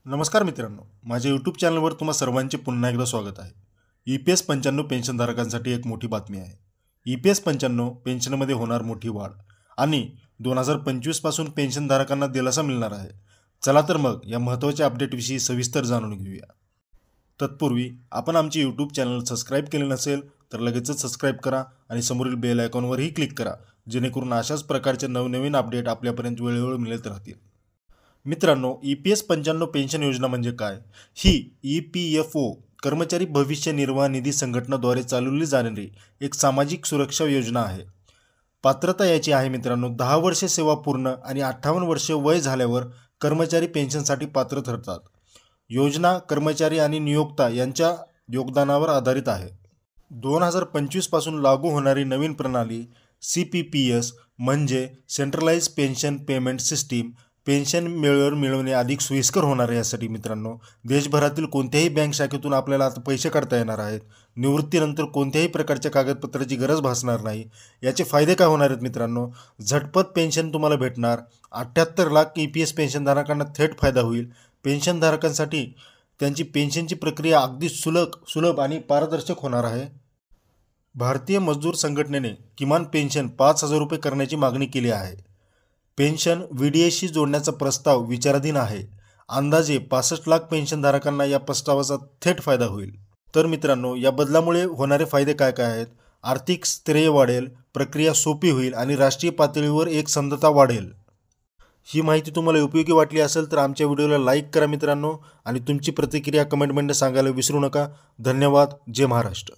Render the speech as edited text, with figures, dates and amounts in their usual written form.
नमस्कार मित्रांनो, माझ्या यूट्यूब चॅनलवर तुम्हा सर्वांचे पुन्हा एकदा स्वागत आहे. EPS 95 पेन्शनधारकांसाठी एक मोठी बातमी आहे. EPS 95 पेन्शनमध्ये होणार मोठी वाढ आणि 2025 पासून पेन्शनधारकांना दिलासा मिळणार आहे. चला तर मग या महत्त्वाच्या अपडेटविषयी सविस्तर जाणून घेऊया. तत्पूर्वी आपण आमचे यूट्यूब चॅनल सबस्क्राईब केले नसेल तर लगेचच सबस्क्राईब करा आणि समोरील बेल आयकॉनवरही क्लिक करा, जेणेकरून अशाच प्रकारचे नवनवीन अपडेट आपल्यापर्यंत वेळोवेळी मिळत राहतील. मित्रांनो, EPS 95 पेन्शन योजना म्हणजे काय? ही EPFO कर्मचारी भविष्य निर्वाह निधी संघटनाद्वारे चालवली जाणारी एक सामाजिक सुरक्षा योजना आहे. पात्रता याची आहे मित्रांनो, 10 वर्षे सेवा पूर्ण आणि 58 वर्षे वय झाल्यावर कर्मचारी पेन्शनसाठी पात्र ठरतात. योजना कर्मचारी आणि नियोक्ता यांच्या योगदानावर आधारित आहे. 2025 पासून लागू होणारी नवीन प्रणाली CPPS म्हणजे centralize pension payment system pension वेळेवर मिळवणे अधिक सोयीस्कर होणार आहे. यासाठी मित्रांनो, देशभरातील कोणत्याही बँक शाखेतून आपल्याला आता पैसे काढता येणार आहेत. निवृत्तीनंतर कोणत्याही प्रकारच्या कागदपत्राची गरज भासणार नाही. याचे फायदे काय होणार आहेत मित्रांनो? झटपट पेन्शन तुम्हाला भेटणार. 78 लाख EPS पेन्शनधारकांना थेट फायदा होईल. पेन्शनधारकांसाठी त्यांची पेन्शनची प्रक्रिया अगदी सुलभ आणि पारदर्शक होणार आहे. भारतीय मजदूर संघटनेने किमान पेन्शन 5,000 रुपये करण्याची मागणी केली आहे. पेन्शन VDAशी जोडण्याचा प्रस्ताव विचाराधीन आहे. अंदाजे 65 लाख पेन्शनधारकांना या प्रस्तावाचा थेट फायदा होईल. तर मित्रांनो, या बदलामुळे होणारे फायदे काय काय आहेत? आर्थिक स्थैर्य वाढेल, प्रक्रिया सोपी होईल आणि राष्ट्रीय पातळीवर एक संधता वाढेल. ही माहिती तुम्हाला उपयोगी वाटली असेल तर आमच्या व्हिडिओला लाईक करा मित्रांनो, आणि तुमची प्रतिक्रिया कमेंटमध्ये सांगायला विसरू नका. धन्यवाद. जय महाराष्ट्र.